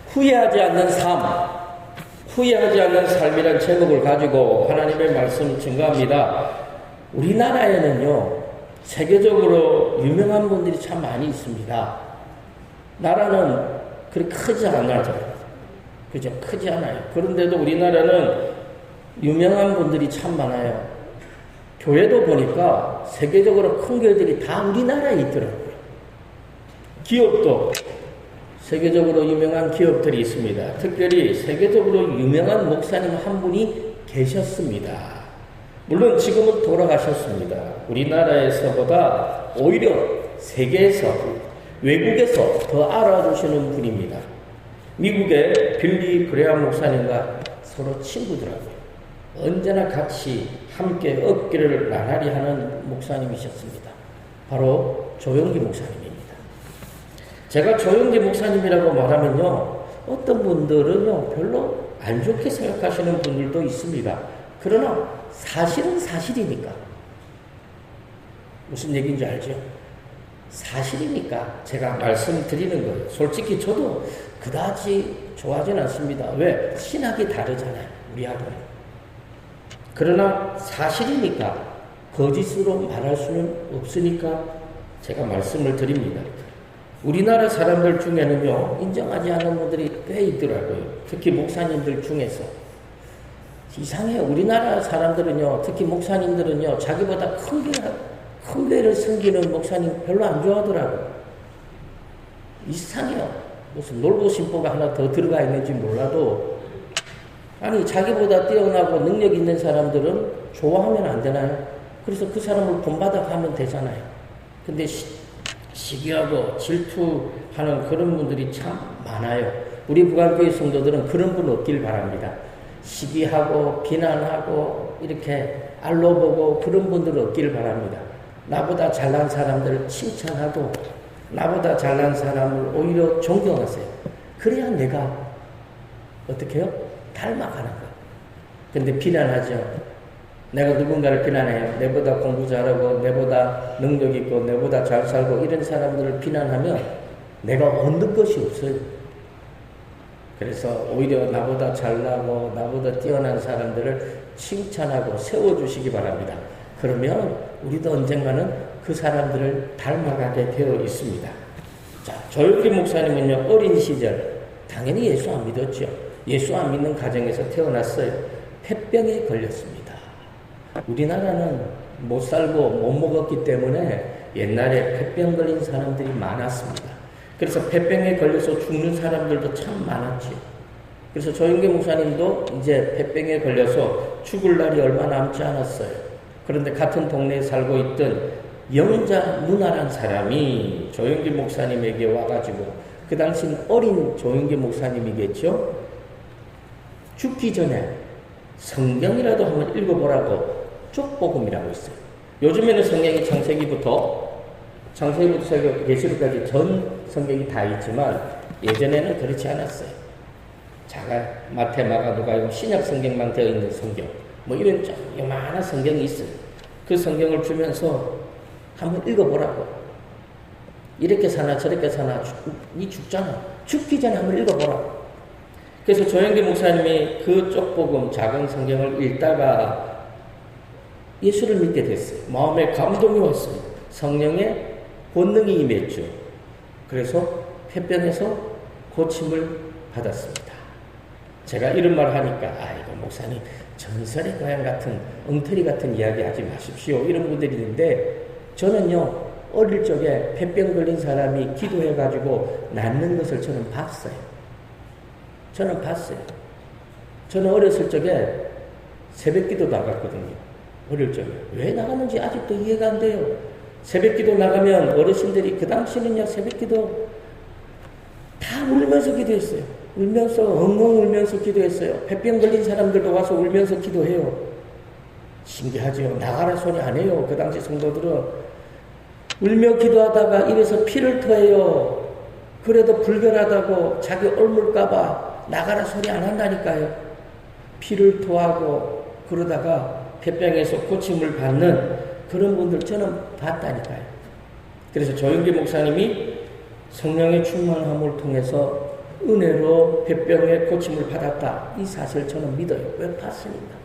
후회하지 않는 삶, 후회하지 않는 삶이란 제목을 가지고 하나님의 말씀 증거합니다. 우리나라에는요, 세계적으로 유명한 분들이 참 많이 있습니다. 나라는 그렇게 크지 않아요. 그죠? 크지 않아요. 그런데도 우리나라는 유명한 분들이 참 많아요. 교회도 보니까 세계적으로 큰 교회들이 다 우리나라에 있더라고요. 기업도 세계적으로 유명한 기업들이 있습니다. 특별히 세계적으로 유명한 목사님 한 분이 계셨습니다. 물론 지금은 돌아가셨습니다. 우리나라에서보다 오히려 세계에서, 외국에서 더 알아주시는 분입니다. 미국의 빌리 그레함 목사님과 서로 친구더라고요. 언제나 같이 함께 어깨를 나란히 하는 목사님이셨습니다. 바로 조영기 목사님입니다. 제가 조영기 목사님이라고 말하면요, 어떤 분들은요, 별로 안 좋게 생각하시는 분들도 있습니다. 그러나 사실은 사실이니까. 무슨 얘기인지 알죠? 사실이니까 제가 말씀드리는 거예요. 솔직히 저도 그다지 좋아하진 않습니다. 왜? 신학이 다르잖아요, 우리하고는. 그러나 사실이니까 거짓으로 말할 수는 없으니까 제가 말씀을 드립니다. 우리나라 사람들 중에는요, 인정하지 않는 분들이 꽤 있더라고요. 특히 목사님들 중에서. 이상해요. 우리나라 사람들은요, 특히 목사님들은요, 자기보다 큰 교회를 섬기는 목사님 별로 안 좋아하더라고요. 이상해요. 무슨 놀고심보가 하나 더 들어가 있는지 몰라도, 아니, 자기보다 뛰어나고 능력 있는 사람들은 좋아하면 안 되나요? 그래서 그 사람을 본받아 가면 되잖아요. 근데 시기하고 질투하는 그런 분들이 참 많아요. 우리 부간교회 성도들은 그런 분 없길 바랍니다. 시기하고 비난하고 이렇게 알로보고 그런 분들 없길 바랍니다. 나보다 잘난 사람들을 칭찬하고 나보다 잘난 사람을 오히려 존경하세요. 그래야 내가 어떻게 해요? 닮아가는 거예요. 근데 비난하죠. 내가 누군가를 비난해요. 내보다 공부 잘하고 내보다 능력 있고 내보다 잘 살고 이런 사람들을 비난하면 내가 얻는 것이 없어요. 그래서 오히려 나보다 잘나고 나보다 뛰어난 사람들을 칭찬하고 세워주시기 바랍니다. 그러면 우리도 언젠가는 그 사람들을 닮아가게 되어 있습니다. 자, 조영기 목사님은요, 어린 시절 당연히 예수 안 믿었죠. 예수 안 믿는 가정에서 태어났어요. 폐병에 걸렸습니다. 우리나라는 못 살고 못 먹었기 때문에 옛날에 폐병 걸린 사람들이 많았습니다. 그래서 폐병에 걸려서 죽는 사람들도 참 많았죠. 그래서 조영기 목사님도 이제 폐병에 걸려서 죽을 날이 얼마 남지 않았어요. 그런데 같은 동네에 살고 있던 영자 누나란 사람이 조영기 목사님에게 와가지고, 그 당시는 어린 조영기 목사님이겠죠. 죽기 전에 성경이라도 한번 읽어보라고 쪽복음이라고 있어요. 요즘에는 성경이 창세기부터 계시록까지 전 성경이 다 있지만 예전에는 그렇지 않았어요. 마태, 마가, 누가 신약 성경만 되어 있는 성경, 뭐 이런 요만한 성경이 있어요. 그 성경을 주면서 한번 읽어보라고. 이렇게 사나 저렇게 사나 니 죽잖아. 죽기 전에 한번 읽어보라고. 그래서 조영기 목사님이 그 쪽복음 작은 성경을 읽다가 예수를 믿게 됐어요. 마음에 감동이 왔어요. 성령의 본능이 임했죠. 그래서 폐병에서 고침을 받았습니다. 제가 이런 말을 하니까, 아이고 목사님 전설의 고향 같은 엉터리 같은 이야기 하지 마십시오, 이런 분들이 있는데, 저는요 어릴 적에 폐병 걸린 사람이 기도해가지고 낫는 것을 저는 봤어요. 저는 어렸을 적에 새벽기도 나갔거든요. 어릴 적에. 왜 나갔는지 아직도 이해가 안 돼요. 새벽기도 나가면 어르신들이, 그 당시는요 새벽기도 다 울면서 기도했어요. 울면서 엉엉 울면서 기도했어요. 폐병 걸린 사람들도 와서 울면서 기도해요. 신기하죠. 나가라 소리 안 해요. 그 당시 성도들은 울며 기도하다가 입에서 피를 토해요. 그래도 불결하다고 자기 옮을까봐 나가라 소리 안 한다니까요. 피를 토하고 그러다가 폐병에서 고침을 받는 그런 분들 저는 봤다니까요. 그래서 조영기 목사님이 성령의 충만함을 통해서 은혜로 폐병의 고침을 받았다. 이 사실을 저는 믿어요. 왜 봤습니다.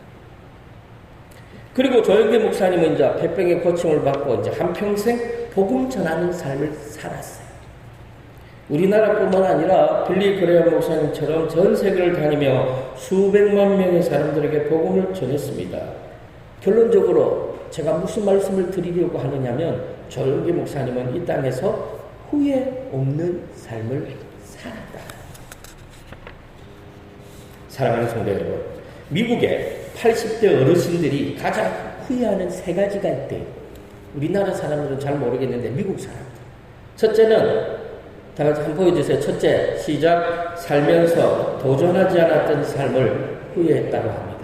그리고 조영기 목사님은 이제 폐병의 고침을 받고 이제 한평생 복음 전하는 삶을 살았어요. 우리나라뿐만 아니라 빌리 그레엄 목사님처럼 전 세계를 다니며 수백만 명의 사람들에게 복음을 전했습니다. 결론적으로 제가 무슨 말씀을 드리려고 하느냐면 조영기 목사님은 이 땅에서 후회 없는 삶을 살았다. 사랑하는 성도 여러분, 미국의 80대 어르신들이 가장 후회하는 세 가지가 있대요. 우리나라 사람들은 잘 모르겠는데 미국 사람들. 첫째는 다 같이 한번 보여주세요. 첫째, 시작. 살면서 도전하지 않았던 삶을 후회했다고 합니다.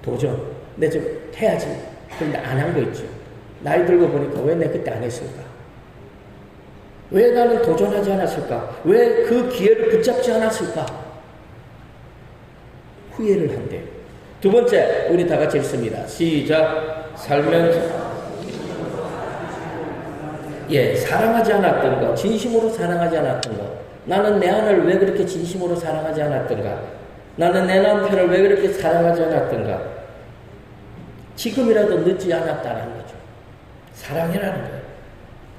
도전. 내 저 해야지. 그런데 안 한 거 있죠. 나이 들고 보니까 왜 내 그때 안 했을까? 왜 나는 도전하지 않았을까? 왜 그 기회를 붙잡지 않았을까? 후회를 한대요. 두 번째, 우리 다 같이 읽습니다. 시작. 살면서 사랑하지 않았던 것, 진심으로 사랑하지 않았던 것. 나는 내 아내를 왜 그렇게 진심으로 사랑하지 않았던가? 나는 내 남편을 왜 그렇게 사랑하지 않았던가? 지금이라도 늦지 않았다는 거죠. 사랑이라는 거예요.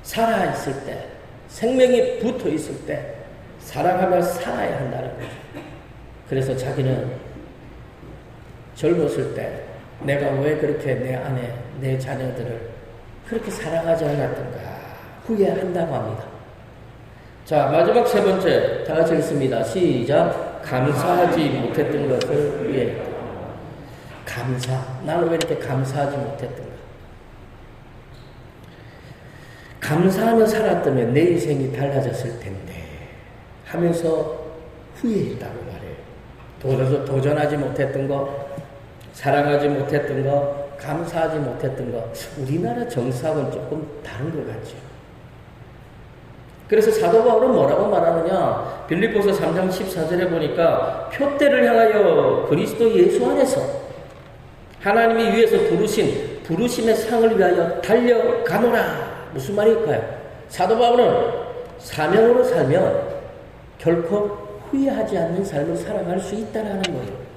살아있을 때, 생명이 붙어 있을 때, 사랑하며 살아야 한다는 거죠. 그래서 자기는 젊었을 때, 내가 왜 그렇게 내 아내, 내 자녀들을 그렇게 사랑하지 않았던가? 후회한다고 합니다. 자, 마지막 세 번째, 다 같이 읽습니다. 시작. 감사하지 못했던 것을 후회했다. 감사. 나는 왜 이렇게 감사하지 못했던가? 감사하며 살았다면 내 인생이 달라졌을 텐데 하면서 후회했다고 말해요. 도전하지 못했던 거, 사랑하지 못했던 거, 감사하지 못했던 거. 우리나라 정서하고는 조금 다른 것 같죠. 그래서 사도 바울은 뭐라고 말하느냐? 빌립보서 3장 14절에 보니까 표대를 향하여 그리스도 예수 안에서 하나님이 위에서 부르신 부르심의 상을 위하여 달려가노라. 무슨 말일까요? 사도 바울은 사명으로 살면 결코 후회하지 않는 삶을 살아갈 수 있다는 거예요.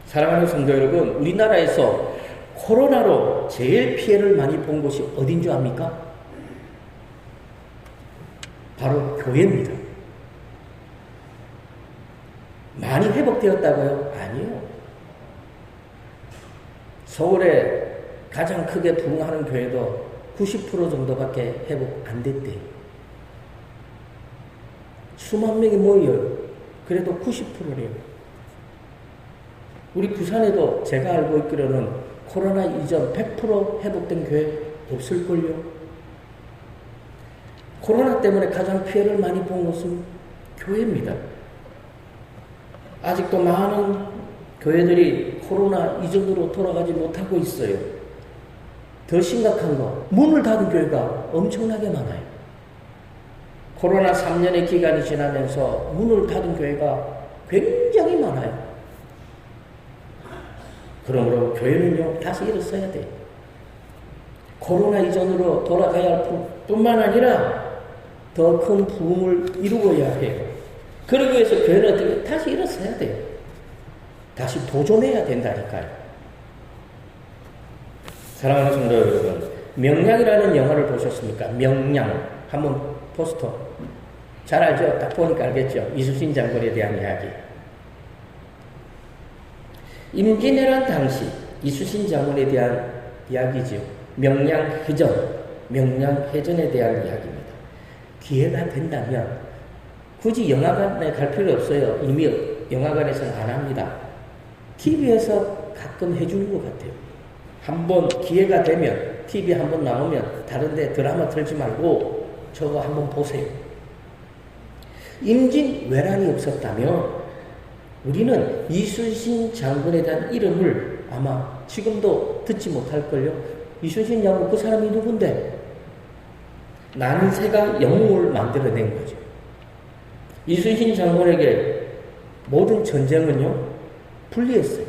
사랑하는 성도 여러분, 우리나라에서 코로나로 제일 피해를 많이 본 곳이 어딘 줄 압니까? 바로 교회입니다. 많이 회복되었다고요? 아니요. 서울에 가장 크게 부흥하는 교회도 90% 정도밖에 회복 안 됐대요. 수만 명이 모여요. 그래도 90%래요. 우리 부산에도 제가 알고 있기로는 코로나 이전 100% 회복된 교회 없을걸요. 코로나 때문에 가장 피해를 많이 본 것은 교회입니다. 아직도 많은 교회들이 코로나 이전으로 돌아가지 못하고 있어요. 더 심각한 거, 문을 닫은 교회가 엄청나게 많아요. 코로나 3년의 기간이 지나면서 문을 닫은 교회가 굉장히 많아요. 그러므로 교회는요, 다시 일어서야 돼요. 코로나 이전으로 돌아가야 할 뿐만 아니라 더 큰 부흥을 이루어야 해요. 그러기 위해서 교회는 어떻게 다시 일어서야 돼요. 다시 도전해야 된다니까요. 사랑하는 성도 여러분, 명량이라는 영화를 보셨습니까? 명량. 한번 포스터. 잘 알죠? 딱 보니까 알겠죠? 이순신 장군에 대한 이야기. 임진왜란 당시 이순신 장군에 대한 이야기죠. 명량해전에 대한 이야기입니다. 기회가 된다면 굳이 영화관에 갈 필요 없어요. 이미 영화관에서는 안 합니다. TV에서 가끔 해주는 것 같아요. 한번 기회가 되면 TV 한번 나오면 다른데 드라마 틀지 말고 저거 한번 보세요. 임진왜란이 없었다면 우리는 이순신 장군에 대한 이름을 아마 지금도 듣지 못할걸요. 이순신 장군, 그 사람이 누군데? 나는 새가 영웅을 만들어낸 거죠. 이순신 장군에게 모든 전쟁은요, 불리했어요.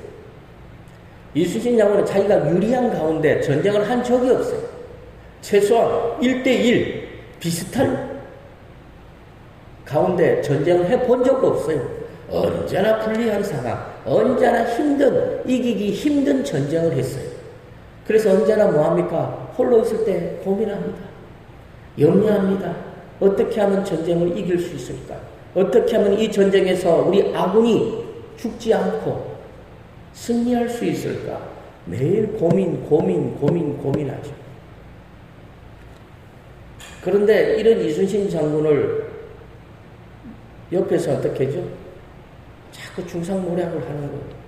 이순신 장군은 자기가 유리한 가운데 전쟁을 한 적이 없어요. 최소한 1대1 비슷한 가운데 전쟁을 해본 적도 없어요. 언제나 불리한 상황, 언제나 이기기 힘든 전쟁을 했어요. 그래서 언제나 뭐합니까? 홀로 있을 때 고민합니다. 염려합니다. 어떻게 하면 전쟁을 이길 수 있을까? 어떻게 하면 이 전쟁에서 우리 아군이 죽지 않고 승리할 수 있을까? 매일 고민하죠. 그런데 이런 이순신 장군을 옆에서 어떻게 하죠? 자꾸 중상모략을 하는 거예요.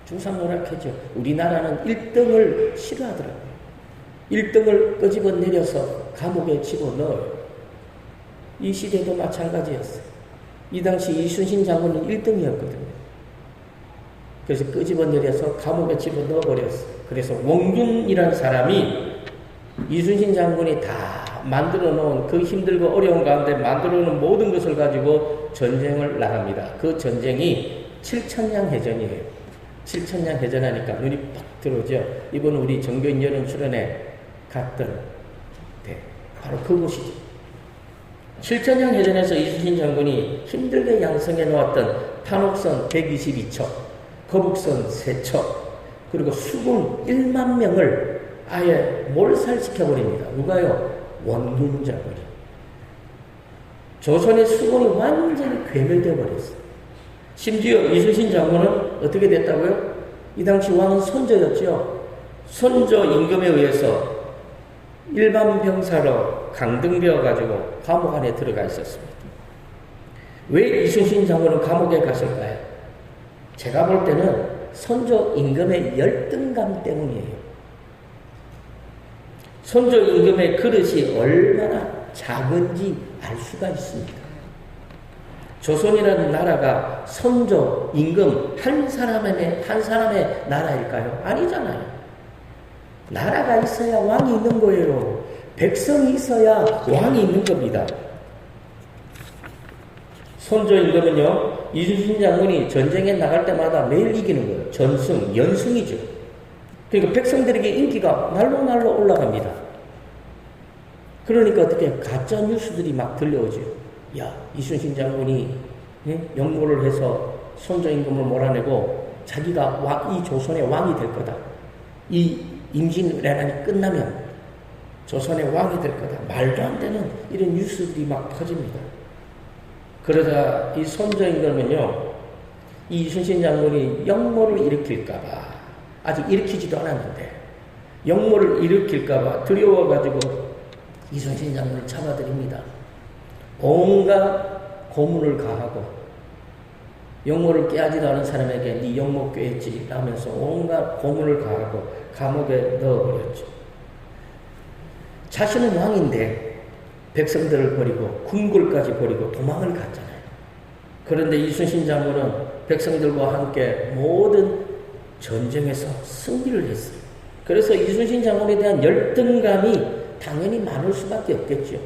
중상모략하죠. 우리나라는 1등을 싫어하더라고요. 1등을 끄집어 내려서 감옥에 집어넣어요. 이 시대도 마찬가지였어요. 이 당시 이순신 장군은 1등이었거든요. 그래서 끄집어 내려서 감옥에 집어넣어버렸어요. 그래서 원균이라는 사람이 이순신 장군이 다 만들어 놓은 그 힘들고 어려운 가운데 만들어 놓은 모든 것을 가지고 전쟁을 나갑니다. 그 전쟁이 7천량 해전이에요. 7천량 해전하니까 눈이 팍 들어오죠. 이번 우리 정교인 여름 출연에 갔던 바로 그곳이죠. 7천량 해전에서 이순신 장군이 힘들게 양성해 놓았던 판옥선 122척, 거북선 3척, 그리고 수군 1만 명을 아예 몰살시켜버립니다. 누가요? 원균 장군이. 조선의 수군이 완전히 괴멸되어 버렸어요. 심지어 이순신 장군은 어떻게 됐다고요? 이 당시 왕은 선조였죠. 선조 임금에 의해서 일반 병사로 강등되어가지고 감옥 안에 들어가 있었습니다. 왜 이순신 장군은 감옥에 갔을까요? 제가 볼 때는 선조 임금의 열등감 때문이에요. 선조 임금의 그릇이 얼마나 작은지 알 수가 있습니다. 조선이라는 나라가 선조 임금 한 사람의 나라일까요? 아니잖아요. 나라가 있어야 왕이 있는 거예요. 백성이 있어야 왕이 있는 겁니다. 선조 임금은요, 이순신 장군이 전쟁에 나갈 때마다 매일 이기는 거예요. 전승, 연승이죠. 그러니까 백성들에게 인기가 날로 올라갑니다. 그러니까 어떻게 가짜 뉴스들이 막 들려오죠. 야, 이순신 장군이 역모를 해서 선조 임금을 몰아내고 자기가 이 조선의 왕이 될 거다. 이 임진왜란이 끝나면 조선의 왕이 될 거다. 말도 안 되는 이런 뉴스들이 막 터집니다. 그러자 이 선조 임금은요, 이 이순신 장군이 역모를 일으킬까봐, 아직 일으키지도 않았는데 역모를 일으킬까봐 두려워가지고 이순신 장군을 잡아들입니다. 온갖 고문을 가하고, 역모를 깨하지도 않은 사람에게 네 역모 꾀했지 라면서 온갖 고문을 가하고 감옥에 넣어버렸죠. 자신은 왕인데 백성들을 버리고 궁궐까지 버리고 도망을 갔잖아요. 그런데 이순신 장군은 백성들과 함께 모든 전쟁에서 승리를 했어요. 그래서 이순신 장군에 대한 열등감이 당연히 많을 수밖에 없겠죠.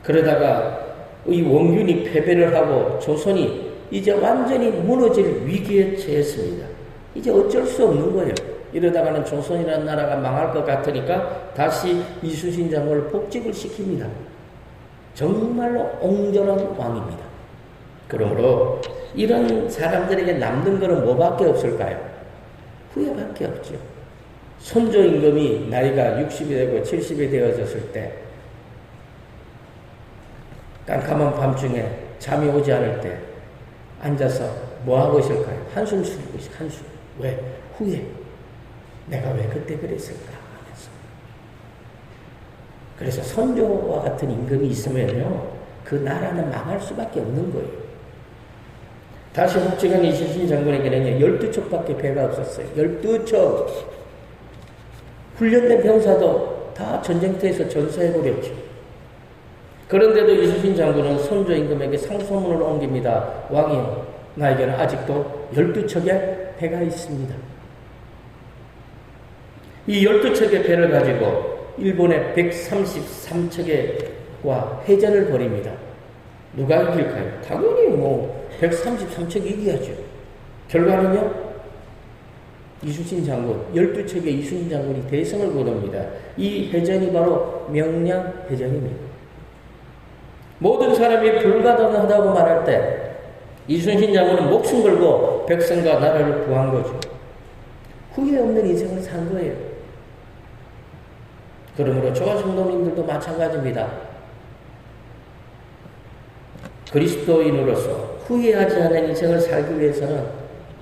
그러다가 이 원균이 패배를 하고 조선이 이제 완전히 무너질 위기에 처했습니다. 이제 어쩔 수 없는 거예요. 이러다가는 조선이라는 나라가 망할 것 같으니까 다시 이순신 장군을 복직을 시킵니다. 정말로 옹졸한 왕입니다. 그러므로 이런 사람들에게 남는 것은 뭐밖에 없을까요? 후회밖에 없죠. 선조 임금이 나이가 60이 되고 70이 되어졌을 때, 깜깜한 밤중에 잠이 오지 않을 때 앉아서 뭐하고 있을까요? 한숨 쉬고 있어요. 한숨. 왜? 후회. 내가 왜 그때 그랬을까 하면서. 그래서 선조와 같은 임금이 있으면요, 그 나라는 망할 수밖에 없는 거예요. 다시 복직한 이순신 장군에게는 12척밖에 배가 없었어요. 12척. 훈련된 병사도 다 전쟁터에서 전사해버렸죠. 그런데도 이순신 장군은 선조 임금에게 상소문을 옮깁니다. 왕이여, 나에게는 아직도 12척의 배가 있습니다. 이 12척의 배를 가지고 일본의 133척과 해전을 벌입니다. 누가 이길까요? 당연히 133척이 이겨야죠. 결과는요, 이순신 장군, 12척의 이순신 장군이 대승을 거둡니다. 이 해전이 바로 명량해전입니다. 모든 사람이 불가능하다고 말할 때 이순신 장군은 목숨 걸고 백성과 나라를 구한 거죠. 후회 없는 인생을 산 거예요. 그러므로 저와 성도님들도 마찬가지입니다. 그리스도인으로서 후회하지 않은 인생을 살기 위해서는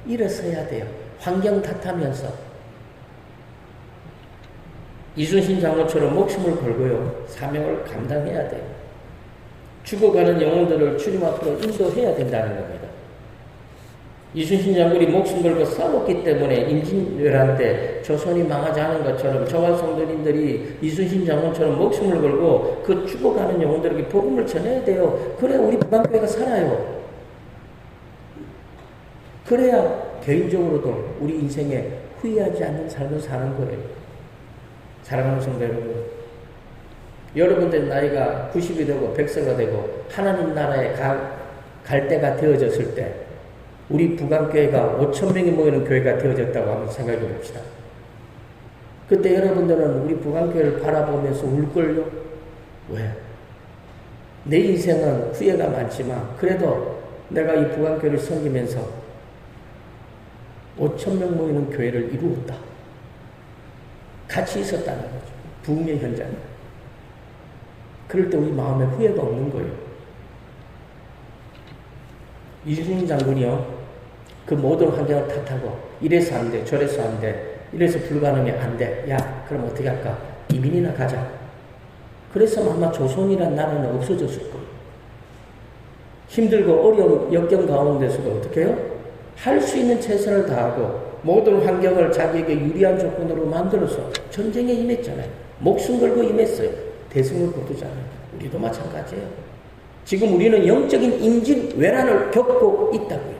일어서야 돼요. 환경 탓하면서. 이순신 장군처럼 목숨을 걸고요. 사명을 감당해야 돼요. 죽어가는 영혼들을 주님 앞으로 인도해야 된다는 겁니다. 이순신 장군이 목숨 걸고 싸웠기 때문에 임진왜란 때 조선이 망하지 않은 것처럼 저와 성도님들이 이순신 장군처럼 목숨을 걸고 그 죽어가는 영혼들에게 복음을 전해야 돼요. 그래야 우리 북한교회가 살아요. 그래야 개인적으로도 우리 인생에 후회하지 않는 삶을 사는 거예요. 사랑하는 성도 여러분, 여러분들 나이가 90이 되고 100세가 되고 하나님 나라에 갈 때가 되어졌을 때 우리 북한교회가 5,000명이 모이는 교회가 되어졌다고 한번 생각해 봅시다. 그때 여러분들은 우리 북한교회를 바라보면서 울걸요? 왜? 내 인생은 후회가 많지만 그래도 내가 이 북한교회를 섬기면서 5,000명 모이는 교회를 이루었다. 같이 있었다는 거죠. 부흥의 현장에. 그럴 때 우리 마음에 후회가 없는 거예요. 이순신 장군이요, 그 모든 환경을 탓하고 이래서 안 돼, 저래서 안 돼, 이래서 불가능해, 안 돼. 야, 그럼 어떻게 할까? 이민이나 가자. 그래서 아마 조선이란 나라는 없어졌을 거예요. 힘들고 어려운 역경 가운데서도 어떻게 해요? 할 수 있는 최선을 다하고 모든 환경을 자기에게 유리한 조건으로 만들어서 전쟁에 임했잖아요. 목숨 걸고 임했어요. 대승을 거두잖아요. 우리도 마찬가지예요. 지금 우리는 영적인 임진왜란을 겪고 있다고요.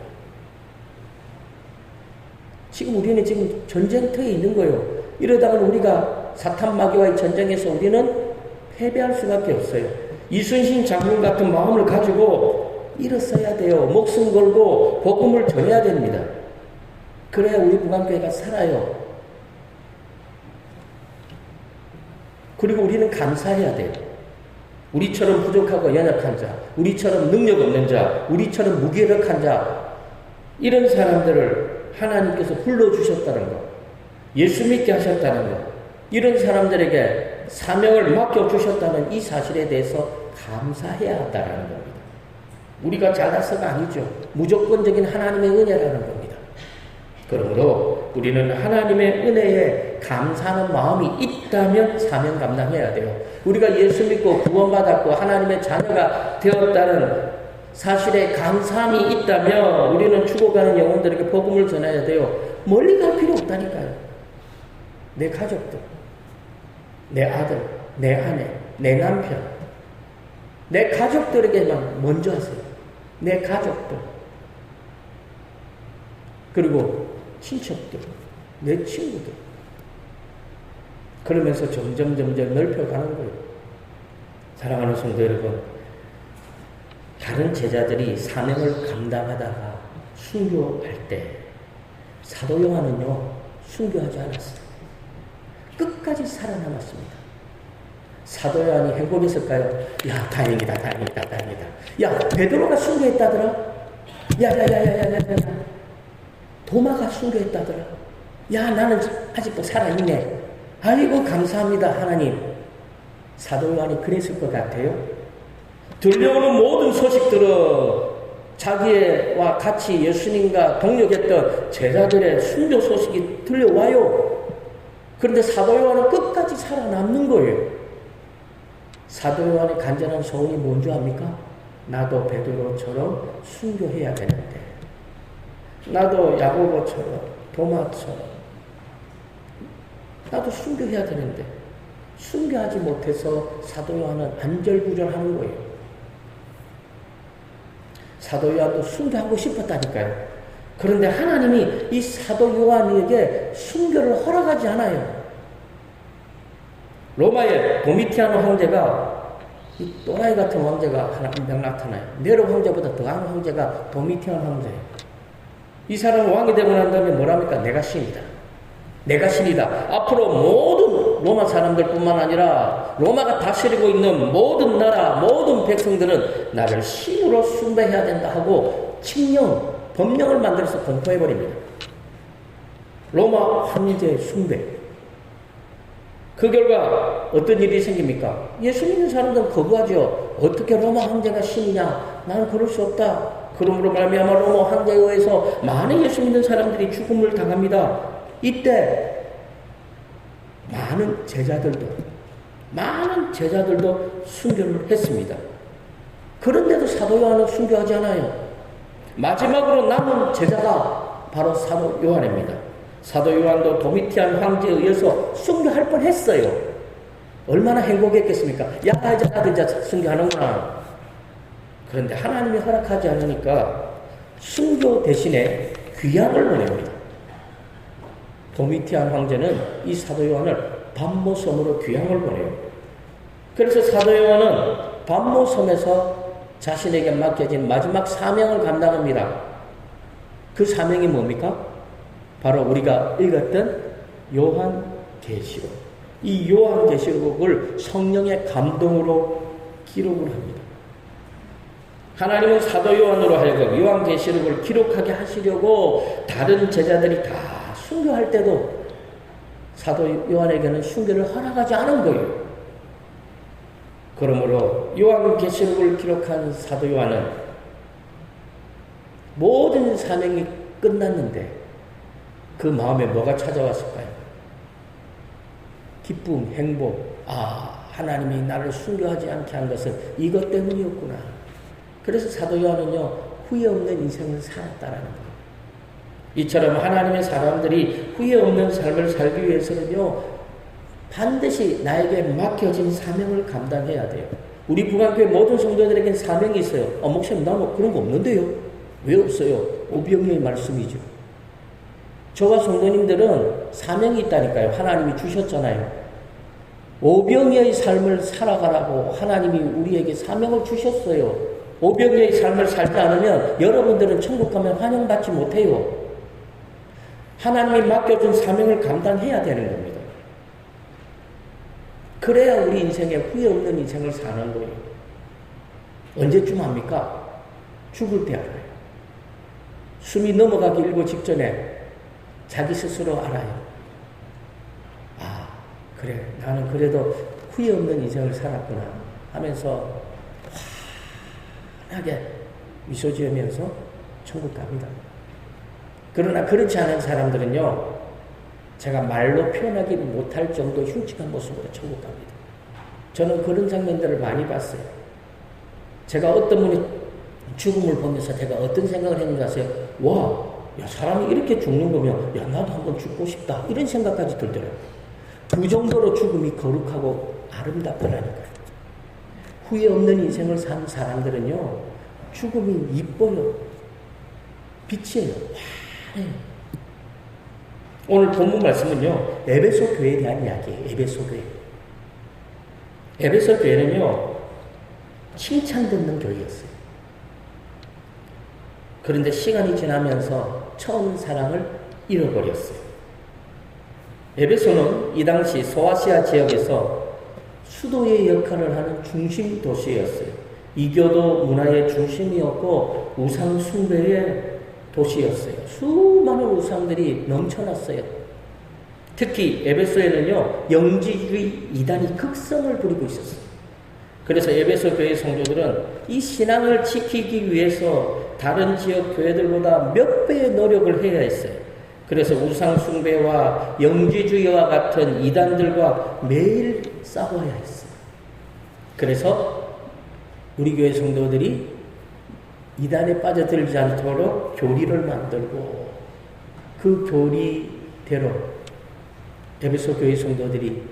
지금 우리는 지금 전쟁터에 있는 거예요. 이러다가는 우리가 사탄 마귀와의 전쟁에서 우리는 패배할 수밖에 없어요. 이순신 장군 같은 마음을 가지고 일어서야 돼요. 목숨 걸고 복음을 전해야 됩니다. 그래야 우리 북한교회가 살아요. 그리고 우리는 감사해야 돼요. 우리처럼 부족하고 연약한 자, 우리처럼 능력 없는 자, 우리처럼 무기력한 자, 이런 사람들을 하나님께서 불러주셨다는 것, 예수 믿게 하셨다는 것, 이런 사람들에게 사명을 맡겨주셨다는 이 사실에 대해서 감사해야 한다는 겁니다. 우리가 잘나서가 아니죠. 무조건적인 하나님의 은혜라는 겁니다. 그러므로 우리는 하나님의 은혜에 감사하는 마음이 있다면 사명 감당해야 돼요. 우리가 예수 믿고 구원받았고 하나님의 자녀가 되었다는 사실에 감사함이 있다면 우리는 죽어가는 영혼들에게 복음을 전해야 돼요. 멀리 갈 필요 없다니까요. 내 가족들, 내 아들, 내 아내, 내 남편, 내 가족들에게만 먼저 하세요. 내 가족들, 그리고 친척들, 내 친구들. 그러면서 점점 넓혀가는 거예요. 사랑하는 성도 여러분, 다른 제자들이 사명을 감당하다가 순교할 때 사도 요한은요, 순교하지 않았어요. 끝까지 살아남았습니다. 사도 요한이 행복했을까요? 야, 다행이다. 야, 베드로가 순교했다더라. 야. 도마가 순교했다더라. 야, 나는 아직도 살아있네. 아이고, 감사합니다, 하나님. 사도 요한이 그랬을 것 같아요. 들려오는 모든 소식들은 자기와 같이 예수님과 동역했던 제자들의 순교 소식이 들려와요. 그런데 사도 요한은 끝까지 살아남는 거예요. 사도 요한의 간절한 소원이 뭔지 압니까? 나도 베드로처럼 순교해야 되는데, 나도 야고보처럼, 도마처럼 나도 순교해야 되는데 순교하지 못해서 사도 요한은 안절부절하는 거예요. 사도 요한도 순교하고 싶었다니까요. 그런데 하나님이 이 사도 요한에게 순교를 허락하지 않아요. 로마의 도미티아노 황제가, 이 또라이 같은 황제가 한 명 나타나요. 네로 황제보다 더한 황제가 도미티아노 황제예요. 이 사람은 왕이 되고 난 다음에 뭐랍니까? 내가 신이다. 앞으로 모든 로마 사람들뿐만 아니라 로마가 다스리고 있는 모든 나라, 모든 백성들은 나를 신으로 숭배해야 된다 하고 칙령, 법령을 만들어서 공포해버립니다. 로마 황제 숭배. 그 결과 어떤 일이 생깁니까? 예수 믿는 사람들은 거부하죠. 어떻게 로마 황제가 신이냐? 나는 그럴 수 없다. 그러므로 말미암아 로마 황제에 의해서 많은 예수 믿는 사람들이 죽음을 당합니다. 이때 많은 제자들도 순교를 했습니다. 그런데도 사도 요한은 순교하지 않아요. 마지막으로 남은 제자가 바로 사도 요한입니다. 사도 요한도 도미티안 황제에 의해서 순교할 뻔했어요. 얼마나 행복했겠습니까? 야, 이제 나도 이제 순교하는구나. 그런데 하나님이 허락하지 않으니까 순교 대신에 귀양을 보냅니다. 도미티안 황제는 이 사도 요한을 반모섬으로 귀양을 보내요. 그래서 사도 요한은 반모섬에서 자신에게 맡겨진 마지막 사명을 감당합니다. 그 사명이 뭡니까? 바로 우리가 읽었던 요한계시록. 이 요한계시록을 성령의 감동으로 기록을 합니다. 하나님은 사도 요한으로 하여금 요한계시록을 기록하게 하시려고 다른 제자들이 다 순교할 때도 사도 요한에게는 순교를 허락하지 않은 거예요. 그러므로 요한계시록을 기록한 사도 요한은 모든 사명이 끝났는데 그 마음에 뭐가 찾아왔을까요? 기쁨, 행복. 하나님이 나를 순교하지 않게 한 것은 이것 때문이었구나. 그래서 사도 요한은요, 후회 없는 인생을 살았다라는 거예요. 이처럼 하나님의 사람들이 후회 없는 삶을 살기 위해서는요, 반드시 나에게 맡겨진 사명을 감당해야 돼요. 우리 북한교회 모든 성도들에겐 사명이 있어요. 목사님, 나 뭐 그런 거 없는데요? 왜 없어요? 오병이어의 말씀이죠. 저와 성도님들은 사명이 있다니까요. 하나님이 주셨잖아요. 오병이어의 삶을 살아가라고 하나님이 우리에게 사명을 주셨어요. 오병이어의 삶을 살지 않으면 여러분들은 천국 가면 환영받지 못해요. 하나님이 맡겨준 사명을 감당해야 되는 겁니다. 그래야 우리 인생에 후회 없는 인생을 사는 거예요. 언제쯤 합니까? 죽을 때 알아요. 숨이 넘어가기 일보 직전에 자기 스스로 알아요. 그래, 나는 그래도 후회 없는 인생을 살았구나 하면서 환하게 미소 지으면서 천국 갑니다. 그러나 그렇지 않은 사람들은요, 제가 말로 표현하기 못할 정도 흉측한 모습으로 천국 갑니다. 저는 그런 장면들을 많이 봤어요. 제가 어떤 분이 죽음을 보면서 제가 어떤 생각을 했는지 아세요? 와, 야, 사람이 이렇게 죽는 거면, 야, 나도 한번 죽고 싶다. 이런 생각까지 들더라고요. 그 정도로 죽음이 거룩하고 아름답더라니까요. 후회 없는 인생을 산 사람들은요, 죽음이 이뻐요. 빛이에요. 환해요. 오늘 본문 말씀은요, 에베소 교회에 대한 이야기예요. 에베소 교회. 에베소 교회는요, 칭찬 듣는 교회였어요. 그런데 시간이 지나면서 처음 사랑을 잃어버렸어요. 에베소는 이 당시 소아시아 지역에서 수도의 역할을 하는 중심 도시였어요. 이교도 문화의 중심이었고 우상 숭배의 도시였어요. 수많은 우상들이 넘쳐났어요. 특히 에베소에는요, 영지주의 이단이 극성을 부리고 있었어요. 그래서 에베소 교회 성도들은 이 신앙을 지키기 위해서 다른 지역 교회들보다 몇 배의 노력을 해야 했어요. 그래서 우상 숭배와 영지주의와 같은 이단들과 매일 싸워야 했어요. 그래서 우리 교회 성도들이 이단에 빠져들지 않도록 교리를 만들고 그 교리대로 에베소 교회 성도들이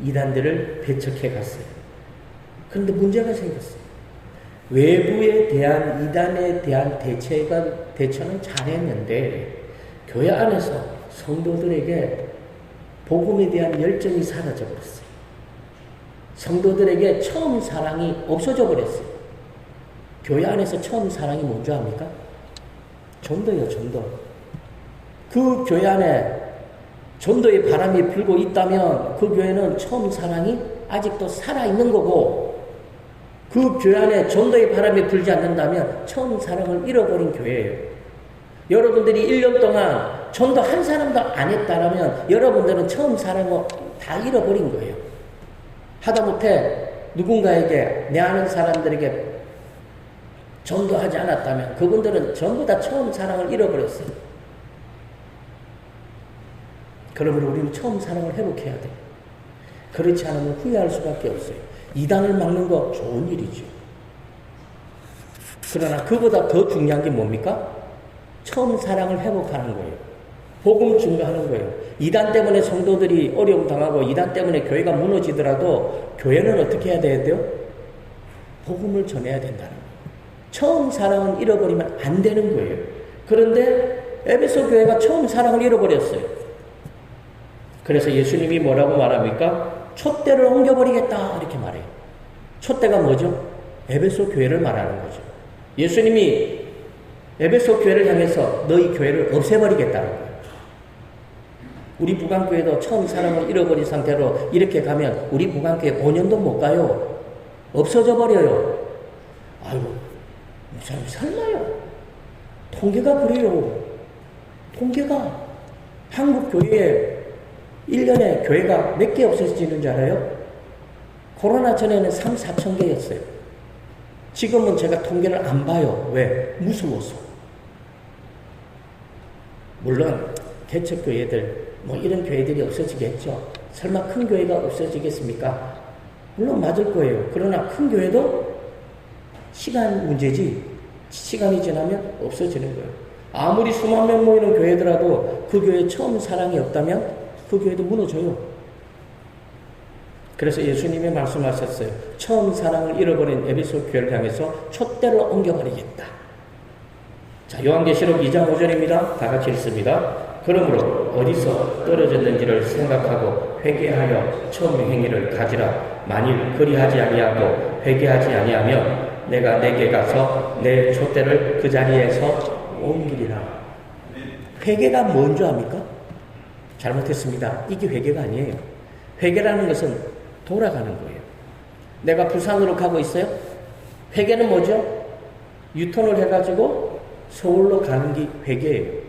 이단들을 배척해 갔어요. 그런데 문제가 생겼어요. 외부에 대한 이단에 대한 대처는 잘했는데 교회 안에서 성도들에게 복음에 대한 열정이 사라져 버렸어요. 성도들에게 처음 사랑이 없어져 버렸어요. 교회 안에서 처음 사랑이 뭔지 압니까? 전도요, 전도. 그 교회 안에 전도의 바람이 불고 있다면 그 교회는 처음 사랑이 아직도 살아있는 거고, 그 교회 안에 전도의 바람이 불지 않는다면 처음 사랑을 잃어버린 교회예요. 여러분들이 1년 동안 전도 한 사람도 안 했다라면 여러분들은 처음 사랑을 다 잃어버린 거예요. 하다못해 누군가에게, 내 아는 사람들에게 전도하지 않았다면 그분들은 전부 다 처음 사랑을 잃어버렸어요. 그러므로 우리는 처음 사랑을 회복해야 돼요. 그렇지 않으면 후회할 수밖에 없어요. 이단을 막는 거 좋은 일이죠. 그러나 그보다 더 중요한 게 뭡니까? 처음 사랑을 회복하는 거예요. 복음 증거하는 거예요. 이단 때문에 성도들이 어려움 당하고 이단 때문에 교회가 무너지더라도 교회는 어떻게 해야 돼요? 복음을 전해야 된다는 거예요. 처음 사랑은 잃어버리면 안 되는 거예요. 그런데 에베소 교회가 처음 사랑을 잃어버렸어요. 그래서 예수님이 뭐라고 말합니까? 촛대를 옮겨버리겠다 이렇게 말해요. 촛대가 뭐죠? 에베소 교회를 말하는 거죠. 예수님이 에베소 교회를 향해서 너희 교회를 없애버리겠다는 거예요. 우리 부강교회도 처음 사랑을 잃어버린 상태로 이렇게 가면 우리 부강교회 5년도 못 가요. 없어져 버려요. 아이고, 목사님 설마요. 통계가 그래요. 통계가 한국 교회에 1년에 교회가 몇 개 없어지는 줄 알아요? 코로나 전에는 3, 4천 개였어요. 지금은 제가 통계를 안 봐요. 왜? 무서워서. 물론 개척교회들 이런 교회들이 없어지겠죠. 설마 큰 교회가 없어지겠습니까? 물론 맞을 거예요. 그러나 큰 교회도 시간 문제지, 시간이 지나면 없어지는 거예요. 아무리 수만 명 모이는 교회더라도 그 교회에 처음 사랑이 없다면 그 교회도 무너져요. 그래서 예수님이 말씀하셨어요. 처음 사랑을 잃어버린 에베소 교회를 향해서 촛대를 옮겨버리겠다. 자, 요한계시록 2장 5절입니다. 다 같이 읽습니다. 그러므로 어디서 떨어졌는지를 생각하고 회개하여 처음 행위를 가지라. 만일 그리하지 아니하고 회개하지 아니하면 내가 내게 가서 내 촛대를 그 자리에서 옮기리라. 회개가 뭔 줄 압니까? 잘못했습니다. 이게 회개가 아니에요. 회개라는 것은 돌아가는 거예요. 내가 부산으로 가고 있어요. 회개는 뭐죠? 유턴을 해가지고 서울로 가는 게 회개예요.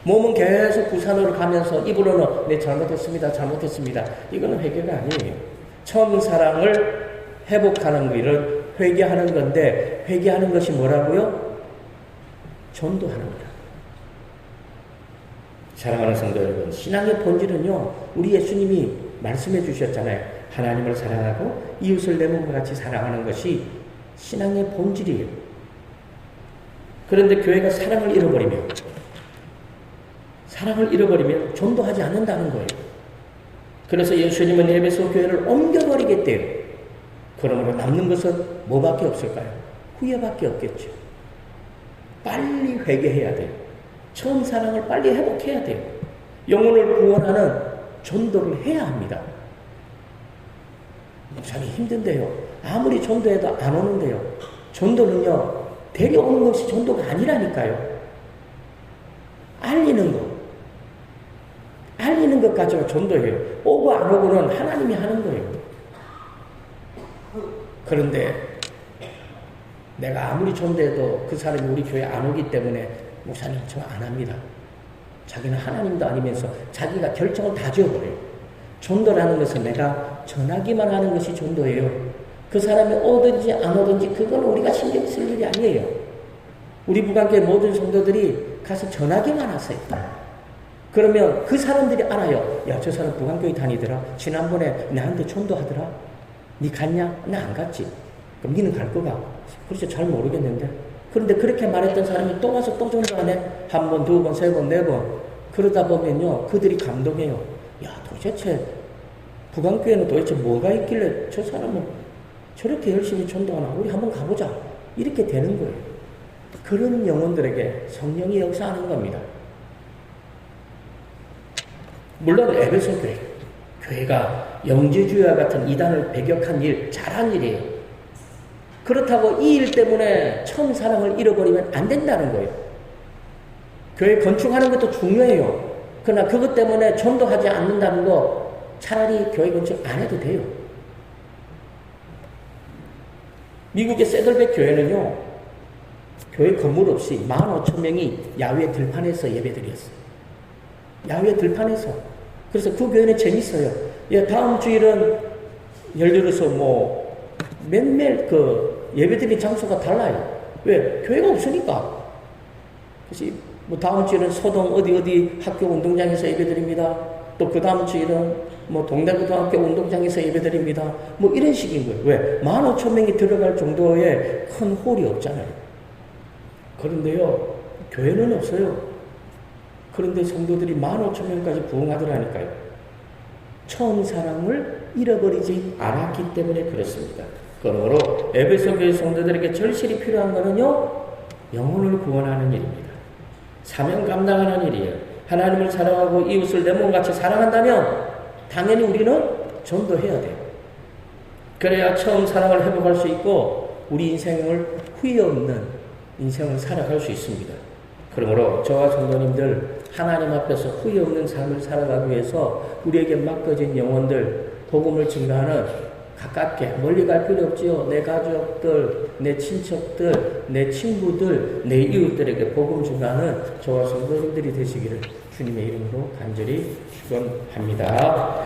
몸은 계속 부산으로 가면서 입으로는 네, 잘못했습니다. 잘못했습니다. 이거는 회개가 아니에요. 처음 사랑을 회복하는 것을 회개하는 건데, 회개하는 것이 뭐라고요? 전도하는 거다. 사랑하는 성도 여러분, 신앙의 본질은요, 우리 예수님이 말씀해 주셨잖아요. 하나님을 사랑하고 이웃을 내 몸과 같이 사랑하는 것이 신앙의 본질이에요. 그런데 교회가 사랑을 잃어버리면 전도하지 않는다는 거예요. 그래서 예수님은 에베소 교회를 옮겨버리겠대요. 그러므로 남는 것은 뭐밖에 없을까요? 후회밖에 없겠죠. 빨리 회개해야 돼요. 처음 사랑을 빨리 회복해야 돼요. 영혼을 구원하는 전도를 해야 합니다. 목사님 힘든데요. 아무리 전도해도 안 오는데요. 전도는요, 데려오는 것이 전도가 아니라니까요. 알리는 것까지가 전도예요. 오고 안 오고는 하나님이 하는 거예요. 그런데 내가 아무리 전도해도 그 사람이 우리 교회에 안 오기 때문에 목사님 저 안 합니다. 자기는 하나님도 아니면서 자기가 결정을 다 지어버려요. 전도라는 것은 내가 전하기만 하는 것이 전도예요. 그 사람이 오든지 안 오든지 그건 우리가 신경 쓸 일이 아니에요. 우리 부강교회 모든 성도들이 가서 전하기만 하세요. 그러면 그 사람들이 알아요. 야, 저 사람 부강교회 다니더라. 지난번에 나한테 전도하더라. 니 갔냐? 나 안 갔지. 그럼 니는 갈 거가? 그렇죠. 잘 모르겠는데. 그런데 그렇게 말했던 사람이 또 와서 또 전도하네. 한 번, 두 번, 세 번, 네 번. 그러다 보면요, 그들이 감동해요. 야, 도대체 부강교회는 도대체 뭐가 있길래 저 사람은 저렇게 열심히 전도하나? 우리 한번 가보자. 이렇게 되는 거예요. 그런 영혼들에게 성령이 역사하는 겁니다. 물론 에베소 교회가 영지주의와 같은 이단을 배격한 일, 잘한 일이에요. 그렇다고 이 일 때문에 처음 사랑을 잃어버리면 안 된다는 거예요. 교회 건축하는 것도 중요해요. 그러나 그것 때문에 전도하지 않는다는 거 차라리 교회 건축 안 해도 돼요. 미국의 세들백 교회는요, 교회 건물 없이 15,000명이 야외 들판에서 예배드렸어요. 야외 들판에서. 그래서 그 교회는 재밌어요. 예, 다음 주일은 예를 들어서 매일매일 예배드린 장소가 달라요. 왜? 교회가 없으니까. 그래서 다음 주일은 소동 어디 학교 운동장에서 예배드립니다. 또 그 다음 주일은 동대고등학교 운동장에서 예배드립니다. 이런 식인 거예요. 왜? 15,000명이 들어갈 정도의 큰 홀이 없잖아요. 그런데요, 교회는 없어요. 그런데 성도들이 15,000명까지 부흥하더라니까요. 처음 사랑을 잃어버리지 않았기 때문에 그렇습니다. 그러므로 에베소 교회 성도들에게 절실히 필요한 것은요, 영혼을 구원하는 일입니다. 사명 감당하는 일이에요. 하나님을 사랑하고 이웃을 내 몸같이 사랑한다면 당연히 우리는 전도해야 돼요. 그래야 처음 사랑을 회복할 수 있고 우리 인생을 후회 없는 인생을 살아갈 수 있습니다. 그러므로 저와 성도님들 하나님 앞에서 후회 없는 삶을 살아가기 위해서 우리에게 맡겨진 영혼들 복음을 증거하는 가깝게 멀리 갈 필요 없지요. 내 가족들, 내 친척들, 내 친구들, 내 이웃들에게 복음 증거하는 저와 성도님들이 되시기를 주님의 이름으로 간절히 축원합니다.